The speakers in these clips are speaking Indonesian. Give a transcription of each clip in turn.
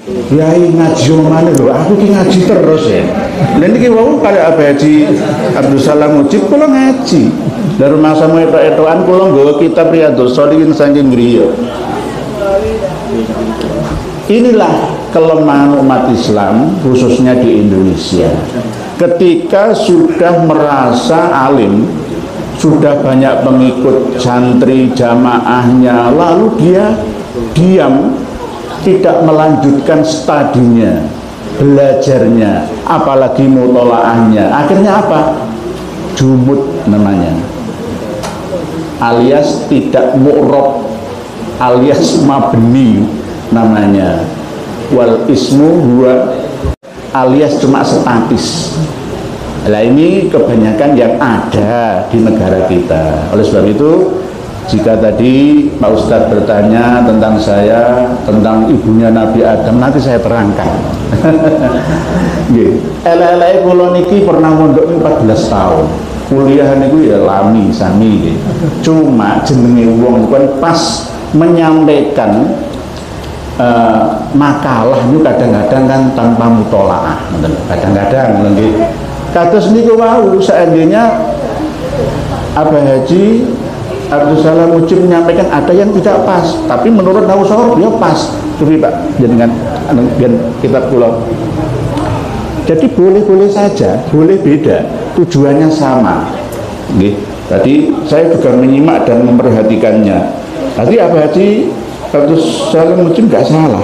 Kiai ngaji omane lho, aku ki ngaji terus ya. Lha niki wau kali Haji Abdul Salam Mujib kula ngaji. Dari rumah sama etok-etokan kula nggawa kitab Riyadhus Shalihin saking griya. Inilah kelemahan umat Islam khususnya di Indonesia. Ketika sudah merasa alim, sudah banyak pengikut santri jamaahnya, lalu dia diam, tidak melanjutkan studinya, belajarnya, apalagi mutolaahnya. Akhirnya apa? Jumud namanya, alias tidak mu'rob, alias mabni namanya. Wal ismu huwa, alias cuma statis. Nah ini kebanyakan yang ada di negara kita. Oleh sebab itu, jika tadi Pak Ustadz bertanya tentang saya, tentang ibunya Nabi Adam, nanti saya terangkan. Elek-elek kula niki pernah mondok 14 tahun. Kuliah niku ya lami sami nggih. Cuma jenenge wong kan pas menyampaikan makalah itu kadang-kadang kan tanpa mutolaah, kadang-kadang nggih. Kados niku wau seandainya Haji Abdul Salam Mujib menyampaikan ada yang tidak pas, tapi menurut Nawawi dia pas. Coba Pak, dengan kitab kula. Jadi boleh-boleh saja, boleh beda, tujuannya sama. Nggih. Tadi saya juga menyimak dan memperhatikannya. Tadi Haji Abdul Salam Mujib nggak salah.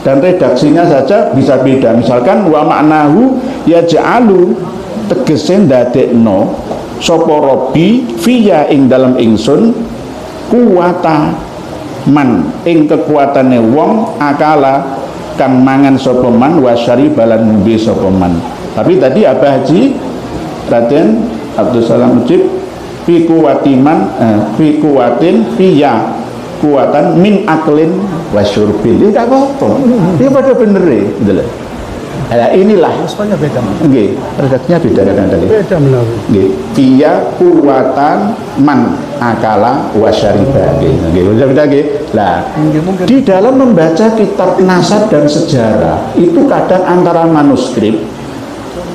Dan redaksinya saja bisa beda. Misalkan wa ma'nahu yaj'alu tegese ndadekno sapa Rabbi fiya ing dalem ingsun kuwata man ing kekuatane wong akala kang mangan sapa man wasyari balan ngombe sapa man. Tapi tadi Haji Raden Abdul Salam Mujib fi kuwatiman fi kuwatin fiya kuatan min aklin wasyurbin. Ini enggak apa-apa. Dia pada bener gitu loh. Nah, inilah Maksudnya beda. Nggih, redaksinya beda kadang-kadang. Beda menawi. Nggih, fiya kuwatan man akala wasyariba. Nggih, beda nggih. Lah, di dalam membaca kitab nasab dan sejarah itu kadang antara manuskrip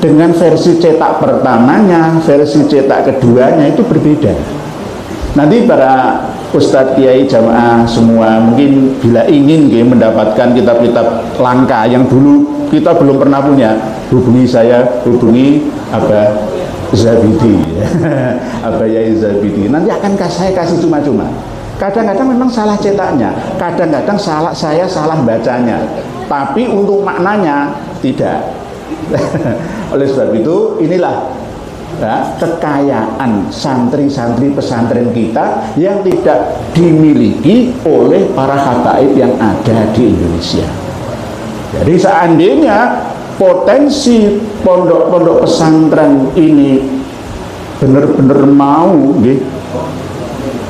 dengan versi cetak pertamanya, versi cetak keduanya itu berbeda. Nanti para Ustadz Kiai jamaah semua mungkin bila ingin mendapatkan kitab-kitab langka yang dulu kita belum pernah punya, hubungi saya, hubungi Abah Zabidi Abah Yai Zabidi, nanti akan saya kasih cuma-cuma. Kadang-kadang memang salah cetaknya, kadang-kadang saya salah bacanya, tapi untuk maknanya tidak. Oleh sebab itu inilah kekayaan santri-santri pesantren kita yang tidak dimiliki oleh para habaib yang ada di Indonesia. Jadi seandainya potensi pondok-pondok pesantren ini benar-benar mau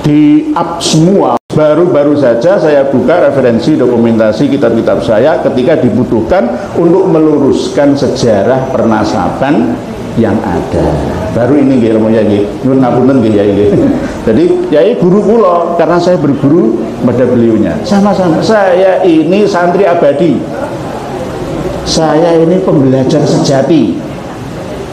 di-up semua, baru-baru saja saya buka referensi dokumentasi kitab-kitab saya ketika dibutuhkan untuk meluruskan sejarah pernasaban yang ada. Baru ini nggih ilmunya nggih. Nyuwun ngapunten nggih Yai nggih. Jadi Yai guru kula karena saya berguru pada beliaunya. Sama-sama. Saya ini santri abadi. Saya ini pembelajar sejati.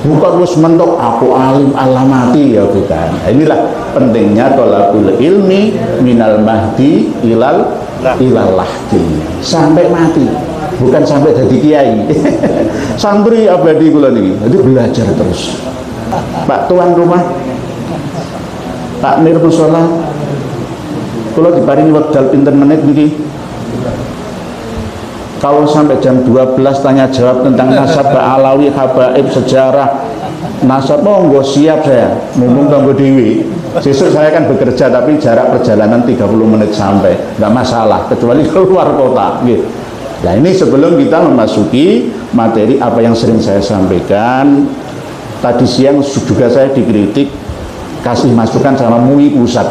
Bukan wis mentok aku alim alamati ya bukan. Inilah pentingnya thalabul ilmi minal mahdi ilal lahdi. Sampai mati. Bukan sampai jadi kiai. Santri abadi kula niki. Jadi belajar terus. Pak tuan rumah, Pak Mir Musola, kula diparingi wekdal pinten menit niki. Kalau sampai jam 12 tanya jawab tentang nasab Alawi, habaib, sejarah nasab, monggo siap saya. Mumpung tanggo dewi. Sesuk saya akan bekerja tapi jarak perjalanan 30 menit sampai. Enggak masalah kecuali keluar kota gitu. Nah ini sebelum kita memasuki materi apa yang sering saya sampaikan. Tadi siang juga saya dikritik kasih masukan sama MUI pusat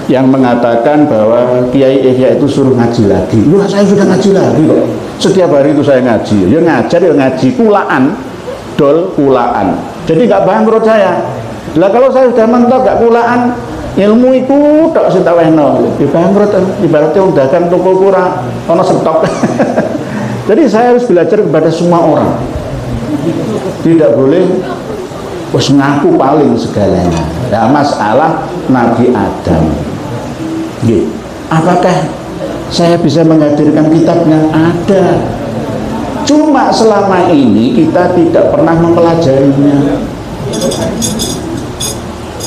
yang mengatakan bahwa Kiai Ihya itu suruh ngaji lagi. Loh saya sudah ngaji lagi kok. Setiap hari itu saya ngaji. Ya ngajar ya ngaji kulaan, dol kulaan. Jadi nggak bangkrut saya. Lah kalau saya sudah mentok nggak kulaan, ilmu itu tok sing tak wehno. Bangkrut ibaratnya wong dagang toko kurang ana stok. Jadi saya harus belajar kepada semua orang. Tidak boleh wis ngaku paling segalanya. Nah, masalah Nabi Adam. Nggih. Apakah saya bisa menghadirkan kitabnya? Ada. Cuma selama ini kita tidak pernah mempelajarinya.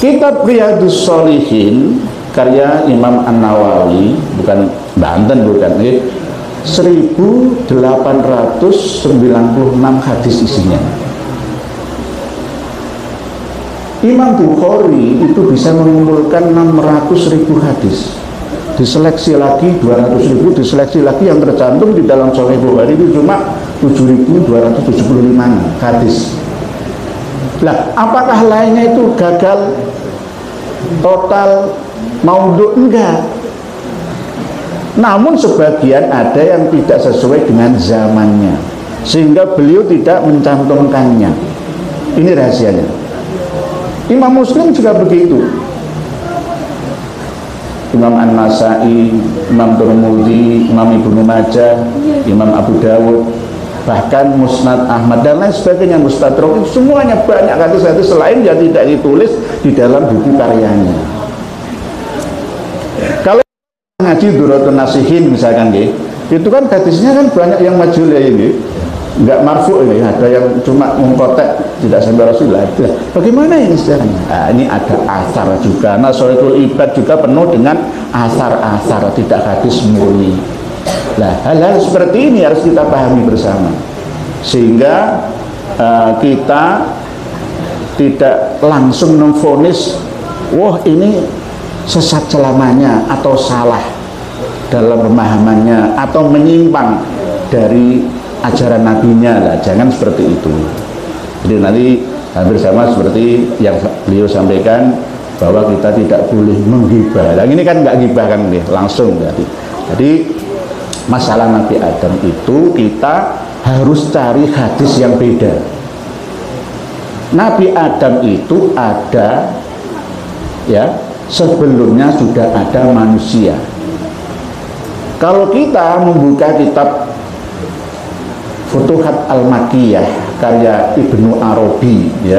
Kitab Riyadhus Shalihin karya Imam An-Nawawi, bukan Banten, bukan, 1896 hadis isinya. Imam Bukhari itu bisa mengumpulkan 600.000 hadis. Diseleksi lagi 200.000, diseleksi lagi yang tercantum di dalam Sahih Bukhari itu cuma 7.275 hadis. Lah, apakah lainnya itu gagal total maudhu? Enggak. Namun sebagian ada yang tidak sesuai dengan zamannya, sehingga beliau tidak mencantumkannya. Ini rahasianya. Imam Muslim juga begitu. Imam An-Nasai, Imam Tirmidzi, Imam Ibnu Majah, Imam Abu Dawud, bahkan Musnad Ahmad dan lain sebagainya, Mustadrak, semuanya banyak hadis-hadis selain yang tidak ditulis di dalam buku karyanya. Kalau ngaji Duratun Nasihin misalkan, itu kan hadisnya kan banyak yang majhul ya, ini nggak marfu, ini ada yang cuma mengkotek tidak sampai Rasulullah. Bagaimana ini sekarang? Nah, ini ada asar juga. Nasoitul Ibad juga penuh dengan asar-asar, tidak hadis murni. Nah, hal-hal seperti ini harus kita pahami bersama, sehingga kita tidak langsung memvonis, wah ini sesat selamanya atau salah dalam pemahamannya atau menyimpang dari ajaran nabinya. Lah, jangan seperti itu. Jadi nanti hampir sama seperti yang beliau sampaikan bahwa kita tidak boleh menggibah. Nah, ini kan nggak gibah kan nih, langsung jadi. Masalah Nabi Adam itu kita harus cari hadis yang beda. Nabi Adam itu ada, ya, sebelumnya sudah ada manusia. Kalau kita membuka kitab Futuhat Al-Makkiyah karya Ibnu Arabi, ya,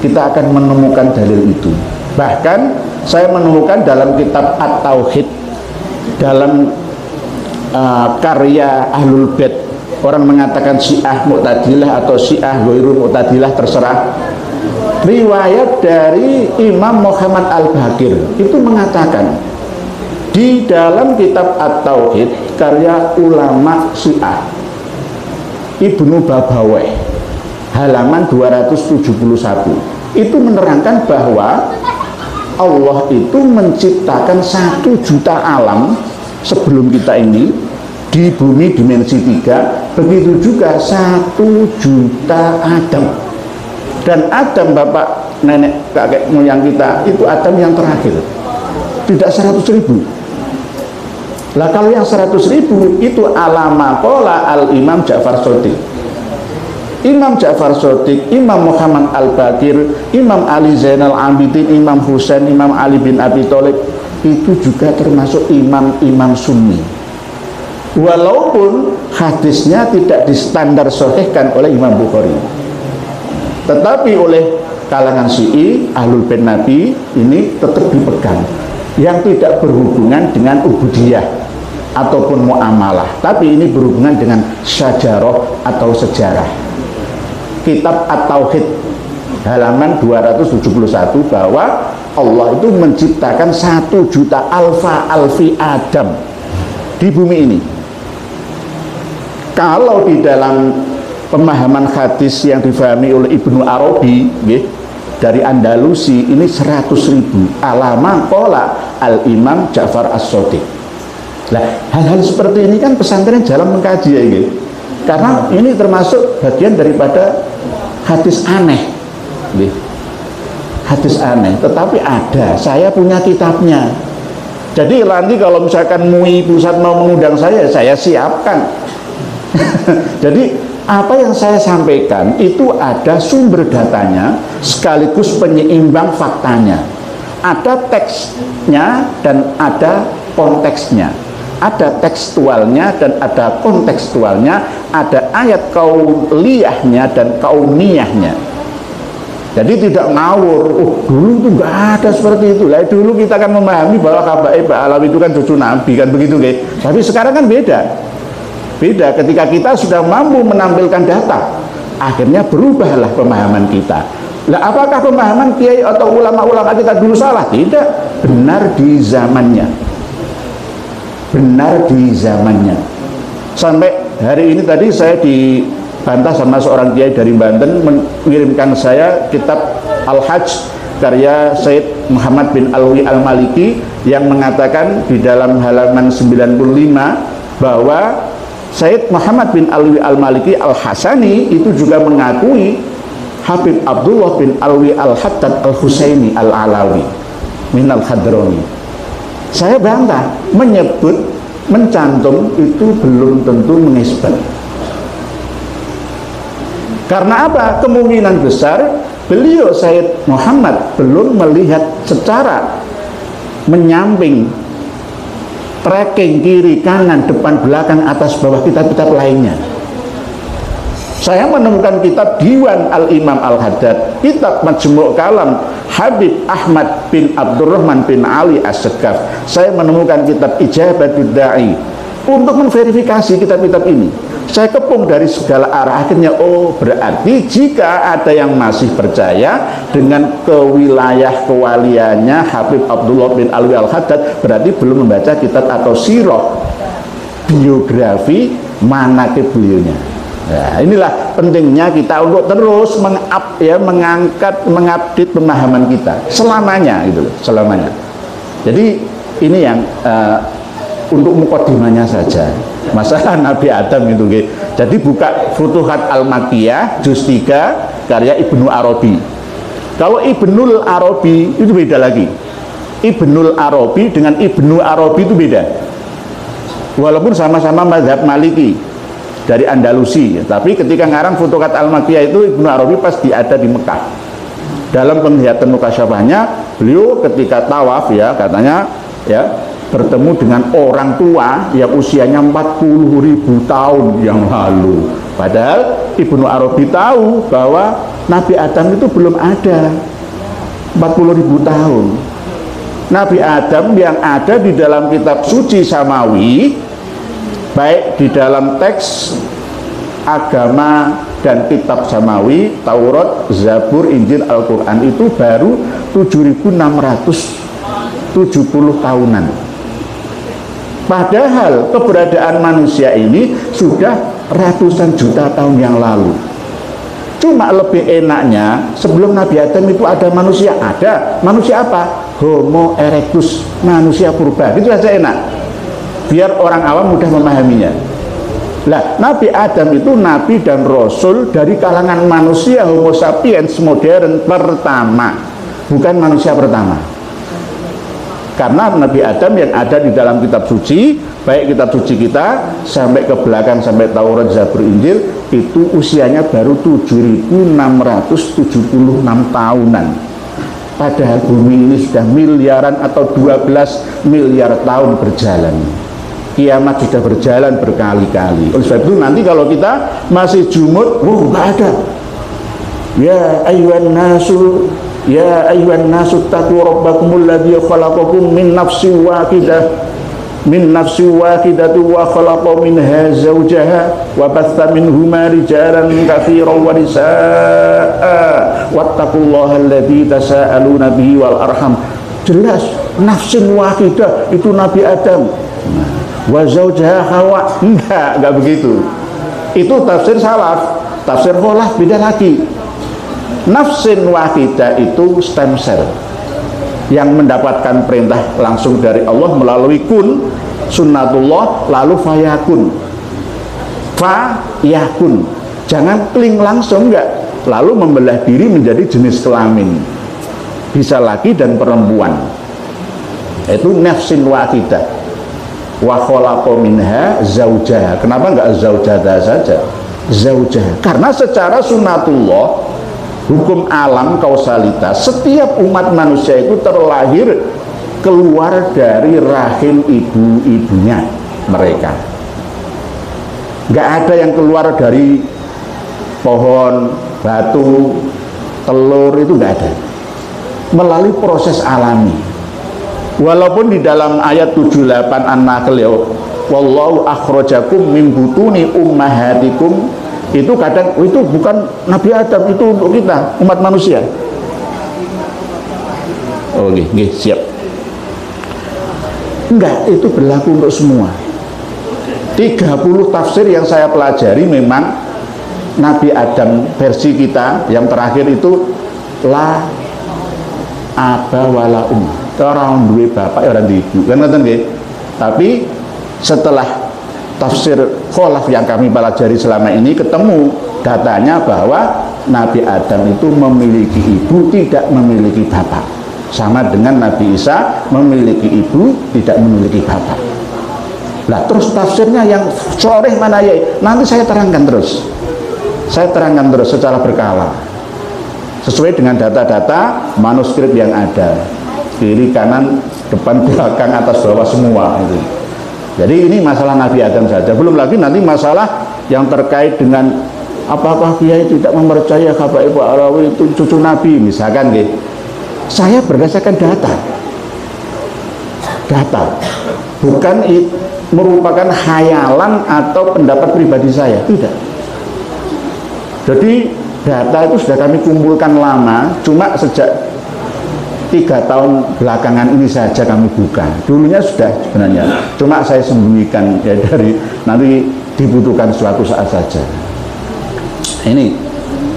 kita akan menemukan dalil itu. Bahkan saya menemukan dalam kitab At-Tauhid, dalam karya Ahlul Bait, orang mengatakan Syiah Mu'tazilah atau Syiah Ghairul Mu'tazilah, terserah, riwayat dari Imam Muhammad Al-Baqir itu mengatakan di dalam kitab At-Tauhid karya ulama Syiah Ibnu Babaweh halaman 271 itu menerangkan bahwa Allah itu menciptakan 1 juta alam sebelum kita ini di bumi dimensi 3, begitu juga 1 juta Adam. Dan Adam, bapak nenek kakek moyang kita, itu Adam yang terakhir, tidak 100.000. Lah kalau yang 100.000 itu alama qala al-Imam Ja'far Shadiq. Imam Ja'far Shadiq, Imam Muhammad Al-Baqir, Imam Ali Zainal Abidin, Imam Husain, Imam Ali bin Abi Thalib, itu juga termasuk imam-imam sunni. Walaupun hadisnya tidak distandar sahihkan oleh Imam Bukhari, tetapi oleh kalangan Syi'i, Ahlul Bait Nabi, ini tetap dipegang, yang tidak berhubungan dengan ubudiyah ataupun muamalah, tapi ini berhubungan dengan syajarah atau sejarah. Kitab At-Tauhid halaman 271 bahwa Allah itu menciptakan 1 juta alfi Adam di bumi ini. Kalau di dalam pemahaman hadis yang difahami oleh Ibnu Arabi, dari Andalusi, ini 100.000 alama qala al-Imam Ja'far As-Shadiq. Nah, hal-hal seperti ini kan pesantren jalan mengkaji ya, karena ini termasuk bagian daripada hadis aneh, hadis aneh, tetapi ada, saya punya kitabnya. Jadi nanti kalau misalkan MUI pusat mau mengundang saya siapkan. Jadi apa yang saya sampaikan itu ada sumber datanya sekaligus penyeimbang faktanya. Ada teksnya dan ada konteksnya. Ada tekstualnya dan ada kontekstualnya, ada ayat kauliyahnya dan kauniyahnya. Jadi tidak ngawur, dulu itu nggak ada seperti itu. Lah dulu kita kan memahami bahwa Habaib Alawi itu kan cucu Nabi, kan begitu, guys. Tapi sekarang kan beda. Beda ketika kita sudah mampu menampilkan data, akhirnya berubahlah pemahaman kita. Lah apakah pemahaman kiai atau ulama-ulama kita dulu salah? Tidak, benar di zamannya. Benar di zamannya. Sampai hari ini tadi saya dibantah sama seorang kiai dari Banten mengirimkan saya kitab Al-Hajj karya Sayyid Muhammad bin Alwi Al-Maliki yang mengatakan di dalam halaman 95 bahwa Sayyid Muhammad bin Alwi Al-Maliki Al-Hasani itu juga mengakui Habib Abdullah bin Alwi Al-Haddad Al-Husaini Al-Alawi min Al-Hadrami. Saya bantah, menyebut, mencantum itu belum tentu mengisbat. Karena apa? Kemungkinan besar beliau Sayyid Muhammad belum melihat secara menyamping, tracking kiri, kanan, depan, belakang, atas, bawah kitab-kitab lainnya. Saya menemukan kitab Diwan Al-Imam Al-Haddad, kitab Majmu' Kalam Habib Ahmad bin Abdurrahman bin Ali As-Segaf. Saya menemukan kitab Ijabatud Da'i. Untuk memverifikasi kitab-kitab ini, saya kepung dari segala arah. Akhirnya, oh berarti jika ada yang masih percaya dengan kewilayah kewaliannya Habib Abdullah bin Alwi Al-Haddad, berarti belum membaca kitab atau sirah, biografi manaqib beliaunya. Nah, inilah pentingnya kita untuk terus mengangkat, mengupdate pemahaman kita selamanya, gitu, selamanya. Jadi ini yang untuk mukadimahnya saja, masalah Nabi Adam itu. Jadi buka Futuhat Al-Makkiyah juz 3 karya Ibnu Arabi. Kalau Ibnul Arabi itu beda lagi. Ibnul Arabi dengan Ibnu Arabi itu beda. Walaupun sama-sama mazhab Maliki dari Andalusi, tapi ketika ngarang Futuhat Al-Makkiyah itu Ibnu Arabi pas ada di Mekah. Dalam penglihatan mukasyafahnya, beliau ketika tawaf ya katanya ya bertemu dengan orang tua yang usianya 40.000 tahun yang lalu. Padahal Ibnu Arabi tahu bahwa Nabi Adam itu belum ada 40.000 tahun. Nabi Adam yang ada di dalam kitab suci Samawi, baik di dalam teks agama dan kitab Samawi, Taurat, Zabur, Injil, Al-Quran itu baru 7.670 tahunan. Padahal keberadaan manusia ini sudah ratusan juta tahun yang lalu. Cuma lebih enaknya sebelum Nabi Adam itu ada manusia. Ada manusia apa? Homo erectus, manusia purba. Itu saja enak, biar orang awam mudah memahaminya. Lah, Nabi Adam itu nabi dan rasul dari kalangan manusia Homo sapiens modern pertama, bukan manusia pertama. Karena Nabi Adam yang ada di dalam kitab suci, baik kitab suci kita sampai ke belakang sampai Taurat, Zabur, Injil, itu usianya baru 7.676 tahunan. Padahal bumi ini sudah miliaran atau 12 miliar tahun berjalan. Kiamat sudah berjalan berkali-kali. Oleh sebab itu nanti kalau kita masih jumud, nggak ada. Ya ayyuhan nasu, ya ayyuhan nasu taqu rabbakumul ladzi khalaqakum min nafsin wahidatin wa khalaqa minha zawjaha wa batha minhuma rijalan katsiran wa nisaa wattaqullaha alladzi tasaaluna bihi wal arham. Jelas nafsin wahidah itu Nabi Adam. Wa zawjaha Hawa, enggak begitu. Itu tafsir salaf. Tafsir kholaf beda lagi. Nafsin wahidah itu stem cell yang mendapatkan perintah langsung dari Allah melalui kun, sunnatullah, lalu fayakun, fayakun. Jangan kling langsung, enggak. Lalu membelah diri menjadi jenis kelamin, bisa laki dan perempuan. Itu nafsin wahidah. Wa khalaqa minha zaujaha. Kenapa enggak zaujata saja? Zaujah. Karena secara sunnatullah hukum alam kausalitas, setiap umat manusia itu terlahir keluar dari rahim ibu-ibunya mereka. Nggak ada yang keluar dari pohon, batu, telur, itu nggak ada. Melalui proses alami. Walaupun di dalam ayat 78 An-Nahl ya, wallahu akhrajakum min butuni ummahatikum, itu kadang itu bukan Nabi Adam, itu untuk kita umat manusia. Oke, siap. Enggak, itu berlaku untuk semua. 30 tafsir yang saya pelajari memang Nabi Adam versi kita yang terakhir itu la aba wala orang duwe bapak orang duwe ibu kan ngoten nggih. Tapi setelah tafsir kholaf yang kami pelajari selama ini ketemu datanya bahwa Nabi Adam itu memiliki ibu, tidak memiliki bapak. Sama dengan Nabi Isa memiliki ibu, tidak memiliki bapak. Nah, terus tafsirnya yang sore mana ya? Nanti saya terangkan terus. Saya terangkan terus secara berkala. Sesuai dengan data-data manuskrip yang ada. Kiri, kanan, depan, belakang, atas, bawah semua itu. Jadi ini masalah Nabi Adam saja. Belum lagi nanti masalah yang terkait dengan apakah Kiai tidak mempercayai Habaib Alawi itu cucu Nabi misalkan gitu. Saya berdasarkan data, bukan merupakan khayalan atau pendapat pribadi saya, tidak. Jadi data itu sudah kami kumpulkan lama, cuma sejak 3 tahun belakangan ini saja kami buka. Dulunya sudah sebenarnya, cuma saya sembunyikan ya dari nanti dibutuhkan suatu saat saja. Ini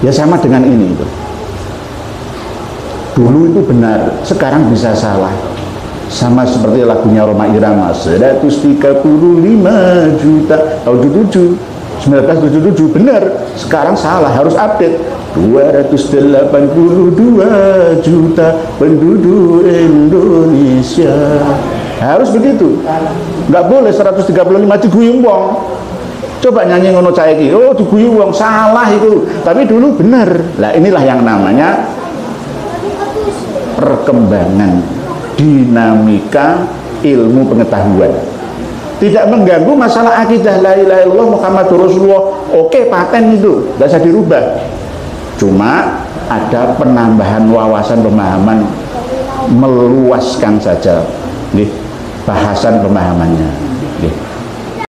ya sama dengan ini itu. Dulu itu benar, sekarang bisa salah. Sama seperti lagunya Roma Irama 135 juta tahun 1977 benar, sekarang salah, harus update. 282 juta penduduk Indonesia, harus begitu. Nggak boleh 135 diguyung wong. Coba nyanyi ngono caiki, oh diguyung wong, salah itu. Tapi dulu benar. Lah inilah yang namanya perkembangan dinamika ilmu pengetahuan. Tidak mengganggu masalah akidah la ilaha illallah Muhammadur Rasulullah. Oke, paten itu tidak bisa dirubah. Cuma ada penambahan wawasan pemahaman, meluaskan saja nih bahasan pemahamannya.